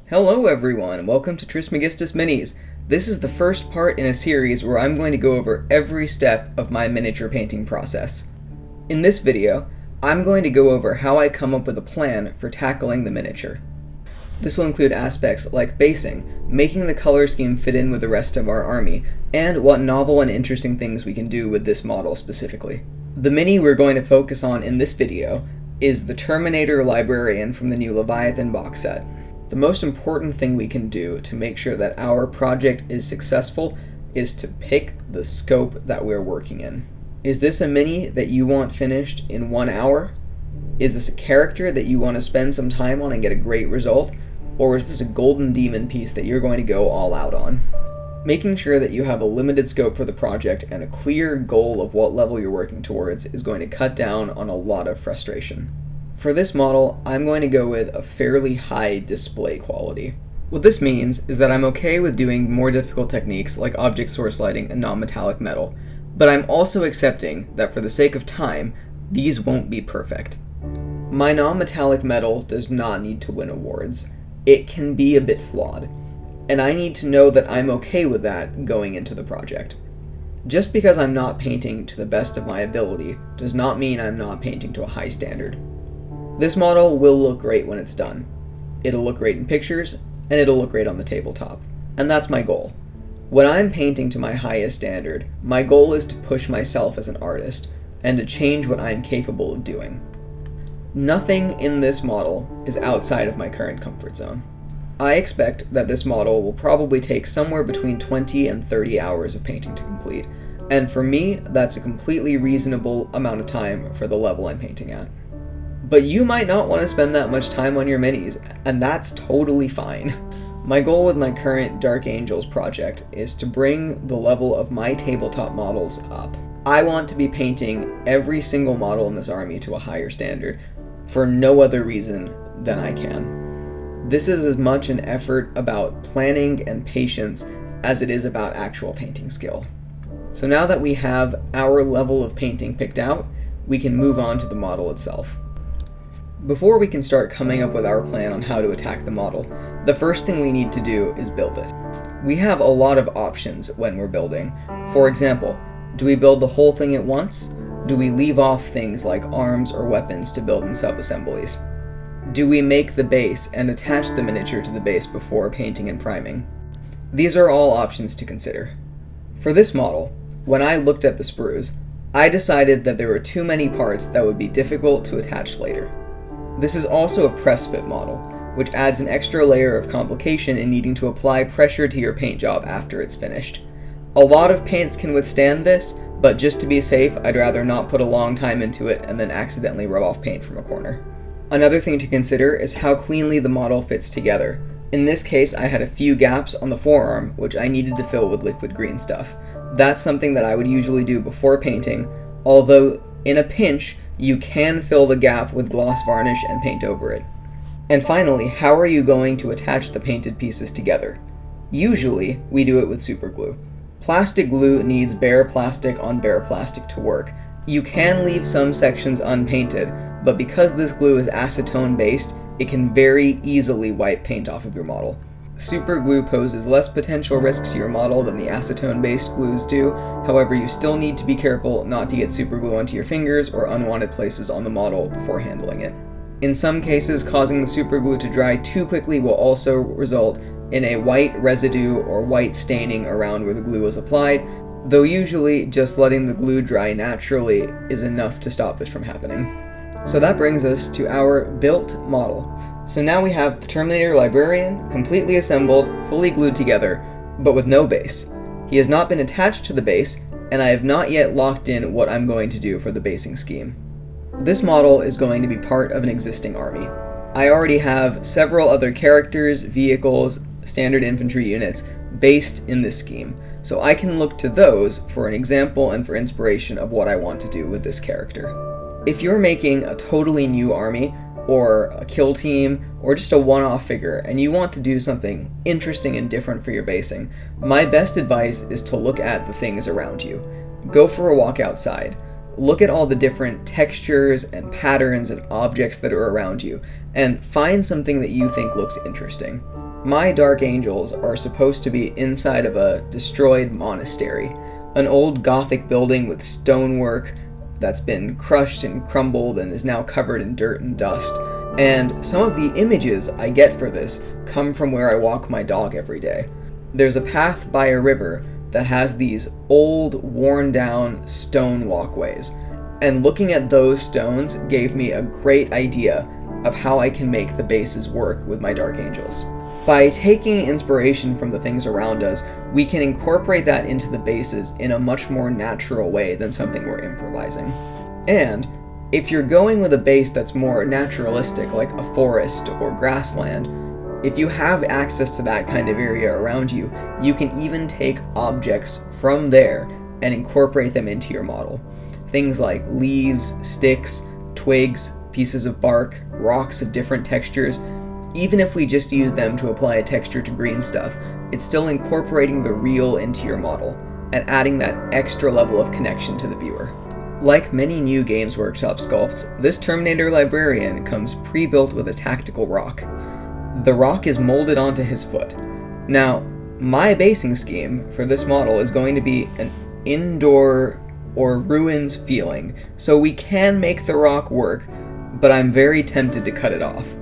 Hello everyone, welcome to Trismegistus Minis. This is the first part in a series where I'm going to go over every step of my miniature painting process. In this video, I'm going to go over how I come up with a plan for tackling the miniature. This will include aspects like basing, making the color scheme fit in with the rest of our army, and what novel and interesting things we can do with this model specifically. The mini we're going to focus on in this video is the Terminator Librarian from the new Leviathan box set. The most important thing we can do to make sure that our project is successful is to pick the scope that we're working in. Is this a mini that you want finished in 1 hour? Is this a character that you want to spend some time on and get a great result? Or is this a golden demon piece that you're going to go all out on? Making sure that you have a limited scope for the project and a clear goal of what level you're working towards is going to cut down on a lot of frustration. For this model, I'm going to go with a fairly high display quality. What this means is that I'm okay with doing more difficult techniques like object source lighting and non-metallic metal, but I'm also accepting that for the sake of time, these won't be perfect. My non-metallic metal does not need to win awards. It can be a bit flawed, and I need to know that I'm okay with that going into the project. Just because I'm not painting to the best of my ability does not mean I'm not painting to a high standard. This model will look great when it's done. It'll look great in pictures, and it'll look great on the tabletop. And that's my goal. When I'm painting to my highest standard, my goal is to push myself as an artist, and to change what I'm capable of doing. Nothing in this model is outside of my current comfort zone. I expect that this model will probably take somewhere between 20 and 30 hours of painting to complete, and for me, that's a completely reasonable amount of time for the level I'm painting at. But you might not want to spend that much time on your minis, and that's totally fine. My goal with my current Dark Angels project is to bring the level of my tabletop models up. I want to be painting every single model in this army to a higher standard, for no other reason than I can. This is as much an effort about planning and patience as it is about actual painting skill. So now that we have our level of painting picked out, we can move on to the model itself. Before we can start coming up with our plan on how to attack the model, the first thing we need to do is build it. We have a lot of options when we're building. For example, do we build the whole thing at once? Do we leave off things like arms or weapons to build in sub-assemblies? Do we make the base and attach the miniature to the base before painting and priming? These are all options to consider. For this model, when I looked at the sprues, I decided that there were too many parts that would be difficult to attach later. This is also a press fit model, which adds an extra layer of complication in needing to apply pressure to your paint job after it's finished. A lot of paints can withstand this, but just to be safe, I'd rather not put a long time into it and then accidentally rub off paint from a corner. Another thing to consider is how cleanly the model fits together. In this case, I had a few gaps on the forearm, which I needed to fill with liquid green stuff. That's something that I would usually do before painting, although in a pinch, you can fill the gap with gloss varnish and paint over it. And finally, how are you going to attach the painted pieces together? Usually, we do it with super glue. Plastic glue needs bare plastic on bare plastic to work. You can leave some sections unpainted, but because this glue is acetone based, it can very easily wipe paint off of your model. Super glue poses less potential risks to your model than the acetone-based glues do, however you still need to be careful not to get super glue onto your fingers or unwanted places on the model before handling it. In some cases, causing the super glue to dry too quickly will also result in a white residue or white staining around where the glue was applied, though usually just letting the glue dry naturally is enough to stop this from happening. So that brings us to our built model. So now we have the Terminator Librarian completely assembled, fully glued together, but with no base. He has not been attached to the base, and I have not yet locked in what I'm going to do for the basing scheme. This model is going to be part of an existing army. I already have several other characters, vehicles, standard infantry units based in this scheme, so I can look to those for an example and for inspiration of what I want to do with this character. If you're making a totally new army, or a kill team, or just a one-off figure, and you want to do something interesting and different for your basing, my best advice is to look at the things around you. Go for a walk outside. Look at all the different textures and patterns and objects that are around you, and find something that you think looks interesting. My Dark Angels are supposed to be inside of a destroyed monastery, an old Gothic building with stonework that's been crushed and crumbled and is now covered in dirt and dust. And some of the images I get for this come from where I walk my dog every day. There's a path by a river that has these old, worn-down stone walkways, and looking at those stones gave me a great idea of how I can make the bases work with my Dark Angels. By taking inspiration from the things around us, we can incorporate that into the bases in a much more natural way than something we're improvising. And if you're going with a base that's more naturalistic, like a forest or grassland, if you have access to that kind of area around you, you can even take objects from there and incorporate them into your model. Things like leaves, sticks, twigs, pieces of bark, rocks of different textures. Even if we just use them to apply a texture to green stuff, it's still incorporating the real into your model and adding that extra level of connection to the viewer. Like many new Games Workshop sculpts, this Terminator librarian comes pre-built with a tactical rock. The rock is molded onto his foot. Now, my basing scheme for this model is going to be an indoor or ruins feeling, so we can make the rock work, but I'm very tempted to cut it off.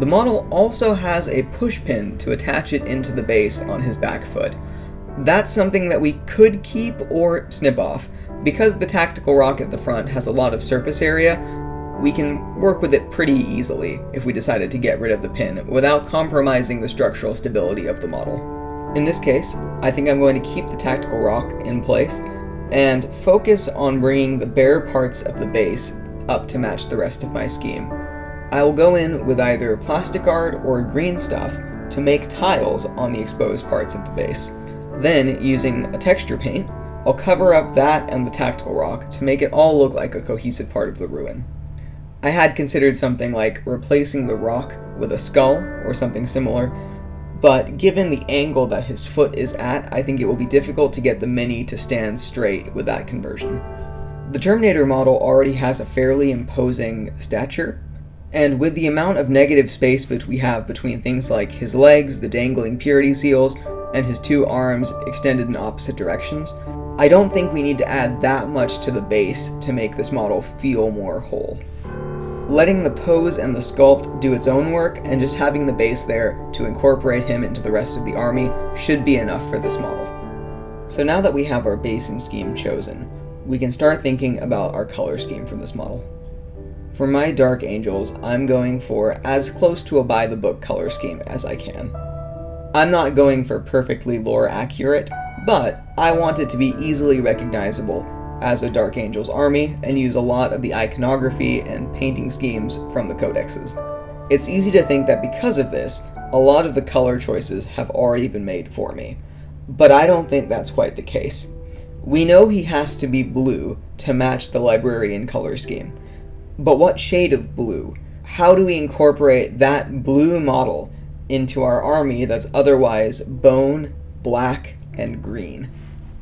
The model also has a push pin to attach it into the base on his back foot. That's something that we could keep or snip off. Because the tactical rock at the front has a lot of surface area, we can work with it pretty easily if we decided to get rid of the pin without compromising the structural stability of the model. In this case, I think I'm going to keep the tactical rock in place and focus on bringing the bare parts of the base up to match the rest of my scheme. I will go in with either plastic art or green stuff to make tiles on the exposed parts of the base. Then, using a texture paint, I'll cover up that and the tactical rock to make it all look like a cohesive part of the ruin. I had considered something like replacing the rock with a skull or something similar, but given the angle that his foot is at, I think it will be difficult to get the Mini to stand straight with that conversion. The Terminator model already has a fairly imposing stature, and with the amount of negative space we have between things like his legs, the dangling purity seals, and his two arms extended in opposite directions, I don't think we need to add that much to the base to make this model feel more whole. Letting the pose and the sculpt do its own work and just having the base there to incorporate him into the rest of the army should be enough for this model. So now that we have our basing scheme chosen, we can start thinking about our color scheme for this model. For my Dark Angels, I'm going for as close to a by-the-book color scheme as I can. I'm not going for perfectly lore accurate, but I want it to be easily recognizable as a Dark Angels army and use a lot of the iconography and painting schemes from the codexes. It's easy to think that because of this, a lot of the color choices have already been made for me, but I don't think that's quite the case. We know he has to be blue to match the librarian color scheme, but what shade of blue? How do we incorporate that blue model into our army that's otherwise bone, black, and green?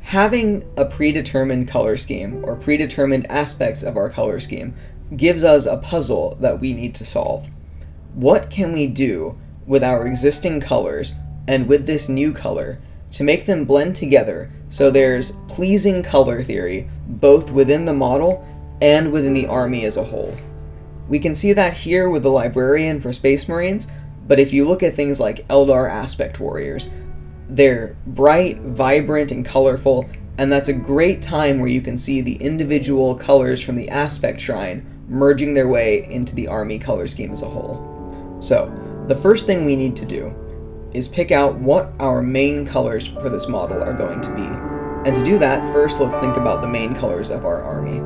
Having a predetermined color scheme or predetermined aspects of our color scheme gives us a puzzle that we need to solve. What can we do with our existing colors and with this new color to make them blend together so there's pleasing color theory both within the model and within the army as a whole? We can see that here with the librarian for Space Marines, but if you look at things like Eldar Aspect Warriors, they're bright, vibrant, and colorful, and that's a great time where you can see the individual colors from the Aspect Shrine merging their way into the army color scheme as a whole. So, the first thing we need to do is pick out what our main colors for this model are going to be. And to do that, first let's think about the main colors of our army.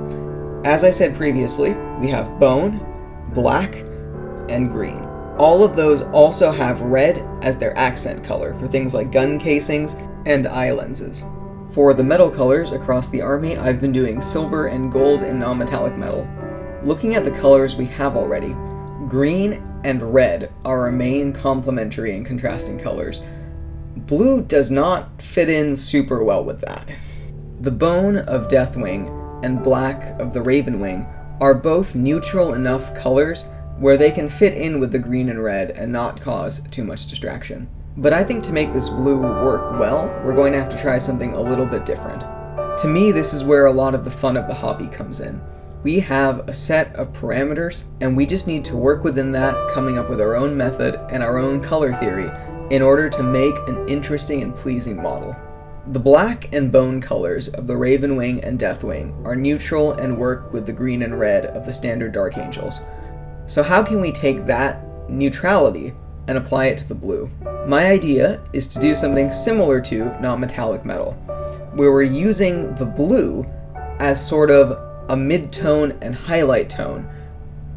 As I said previously, we have bone, black, and green. All of those also have red as their accent color for things like gun casings and eye lenses. For the metal colors across the army, I've been doing silver and gold in non-metallic metal. Looking at the colors we have already, green and red are our main complementary and contrasting colors. Blue does not fit in super well with that. The bone of Deathwing and black of the Ravenwing are both neutral enough colors where they can fit in with the green and red and not cause too much distraction. But I think to make this blue work well, we're going to have to try something a little bit different. To me, this is where a lot of the fun of the hobby comes in. We have a set of parameters, and we just need to work within that, coming up with our own method and our own color theory in order to make an interesting and pleasing model. The black and bone colors of the Ravenwing and Deathwing are neutral and work with the green and red of the standard Dark Angels. So how can we take that neutrality and apply it to the blue? My idea is to do something similar to non-metallic metal, where we're using the blue as sort of a mid-tone and highlight tone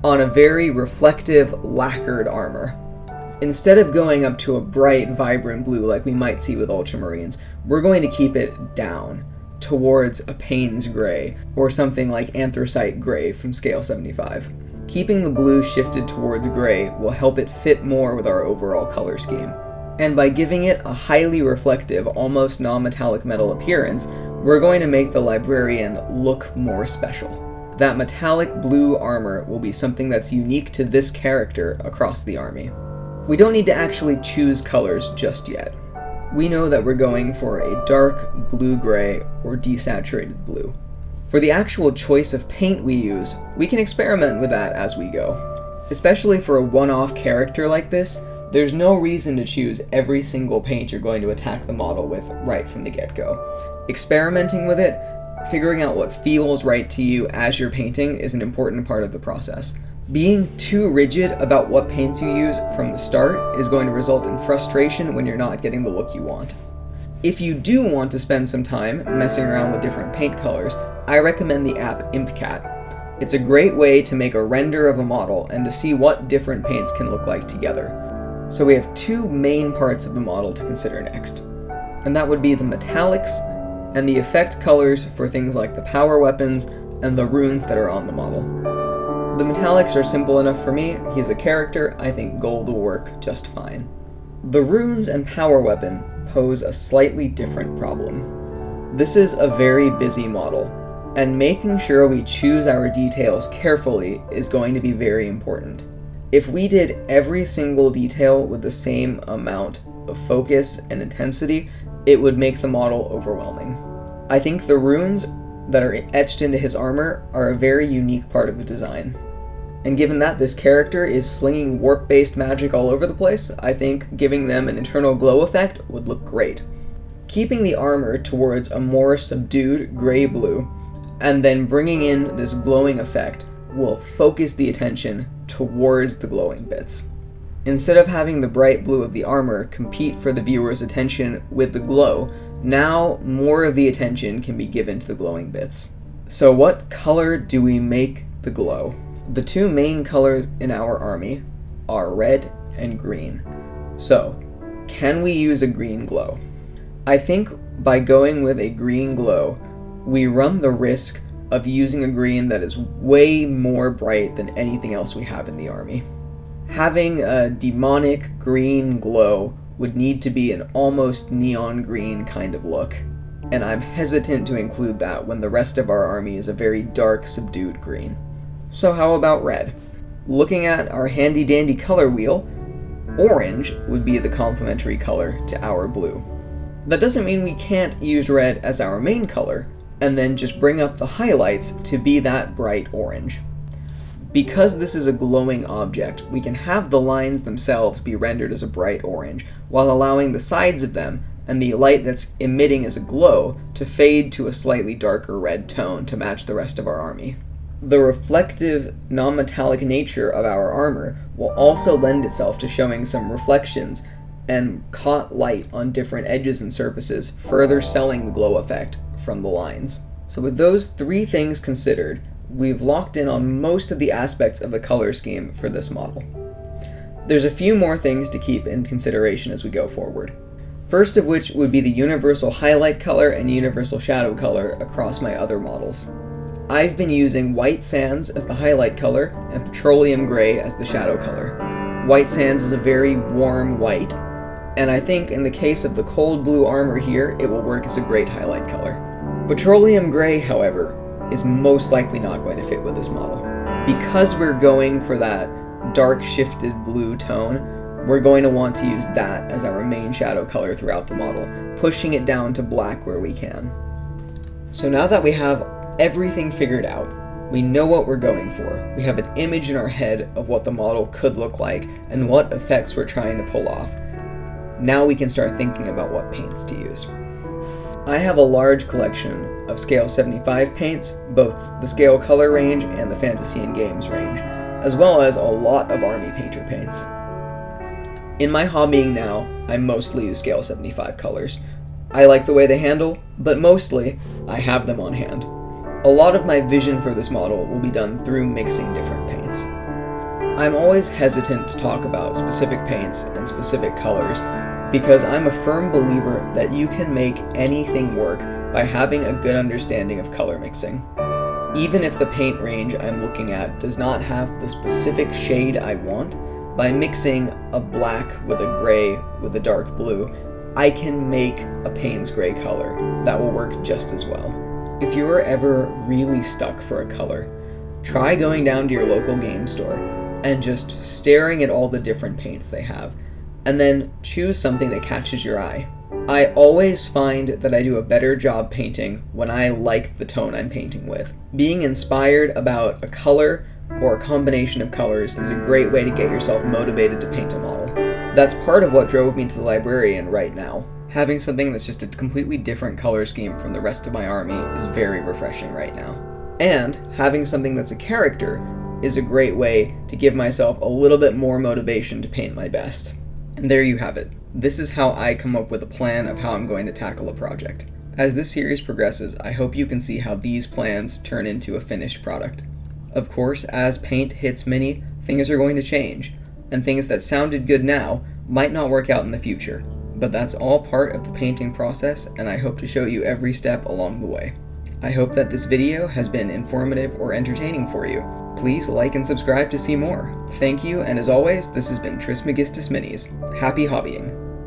on a very reflective, lacquered armor. Instead of going up to a bright, vibrant blue like we might see with Ultramarines, we're going to keep it down towards a Payne's Gray, or something like Anthracite Gray from Scale 75. Keeping the blue shifted towards gray will help it fit more with our overall color scheme. And by giving it a highly reflective, almost non-metallic metal appearance, we're going to make the Librarian look more special. That metallic blue armor will be something that's unique to this character across the army. We don't need to actually choose colors just yet. We know that we're going for a dark blue-gray or desaturated blue. For the actual choice of paint we use, we can experiment with that as we go. Especially for a one-off character like this, there's no reason to choose every single paint you're going to attack the model with right from the get-go. Experimenting with it, figuring out what feels right to you as you're painting is an important part of the process. Being too rigid about what paints you use from the start is going to result in frustration when you're not getting the look you want. If you do want to spend some time messing around with different paint colors, I recommend the app ImpCat. It's a great way to make a render of a model and to see what different paints can look like together. So we have two main parts of the model to consider next, and that would be the metallics and the effect colors for things like the power weapons and the runes that are on the model. The metallics are simple enough for me. He's a character. I think gold will work just fine. The runes and power weapon pose a slightly different problem. This is a very busy model, and making sure we choose our details carefully is going to be very important. If we did every single detail with the same amount of focus and intensity, it would make the model overwhelming. I think the runes that are etched into his armor are a very unique part of the design. And given that this character is slinging warp-based magic all over the place, I think giving them an internal glow effect would look great. Keeping the armor towards a more subdued gray-blue, and then bringing in this glowing effect will focus the attention towards the glowing bits. Instead of having the bright blue of the armor compete for the viewer's attention with the glow, now more of the attention can be given to the glowing bits. So what color do we make the glow? The two main colors in our army are red and green. So, can we use a green glow? I think by going with a green glow, we run the risk of using a green that is way more bright than anything else we have in the army. Having a demonic green glow would need to be an almost neon green kind of look, and I'm hesitant to include that when the rest of our army is a very dark, subdued green. So how about red? Looking at our handy-dandy color wheel, orange would be the complementary color to our blue. That doesn't mean we can't use red as our main color, and then just bring up the highlights to be that bright orange. Because this is a glowing object, we can have the lines themselves be rendered as a bright orange, while allowing the sides of them and the light that's emitting as a glow to fade to a slightly darker red tone to match the rest of our army. The reflective, non-metallic nature of our armor will also lend itself to showing some reflections and caught light on different edges and surfaces, further selling the glow effect from the lines. So with those three things considered, we've locked in on most of the aspects of the color scheme for this model. There's a few more things to keep in consideration as we go forward. First of which would be the universal highlight color and universal shadow color across my other models. I've been using white sands as the highlight color and petroleum gray as the shadow color. White sands is a very warm white, and I think in the case of the cold blue armor here, it will work as a great highlight color. Petroleum gray, however, is most likely not going to fit with this model. Because we're going for that dark shifted blue tone, we're going to want to use that as our main shadow color throughout the model, pushing it down to black where we can. So now that we have everything figured out, we know what we're going for. We have an image in our head of what the model could look like and what effects we're trying to pull off. Now we can start thinking about what paints to use. I have a large collection of Scale 75 paints, both the Scale Color range and the Fantasy and Games range, as well as a lot of Army Painter paints. In my hobbying now, I mostly use Scale 75 colors. I like the way they handle, but mostly, I have them on hand. A lot of my vision for this model will be done through mixing different paints. I'm always hesitant to talk about specific paints and specific colors because I'm a firm believer that you can make anything work by having a good understanding of color mixing. Even if the paint range I'm looking at does not have the specific shade I want, by mixing a black with a gray with a dark blue, I can make a Payne's gray color that will work just as well. If you are ever really stuck for a color, try going down to your local game store and just staring at all the different paints they have, and then choose something that catches your eye. I always find that I do a better job painting when I like the tone I'm painting with. Being inspired about a color or a combination of colors is a great way to get yourself motivated to paint a model. That's part of what drove me to the librarian right now. Having something that's just a completely different color scheme from the rest of my army is very refreshing right now. And having something that's a character is a great way to give myself a little bit more motivation to paint my best. And there you have it. This is how I come up with a plan of how I'm going to tackle a project. As this series progresses, I hope you can see how these plans turn into a finished product. Of course, as paint hits Mini, things are going to change, and things that sounded good now might not work out in the future. But that's all part of the painting process, and I hope to show you every step along the way. I hope that this video has been informative or entertaining for you. Please like and subscribe to see more. Thank you, and as always, this has been Trismegistus Minis. Happy hobbying!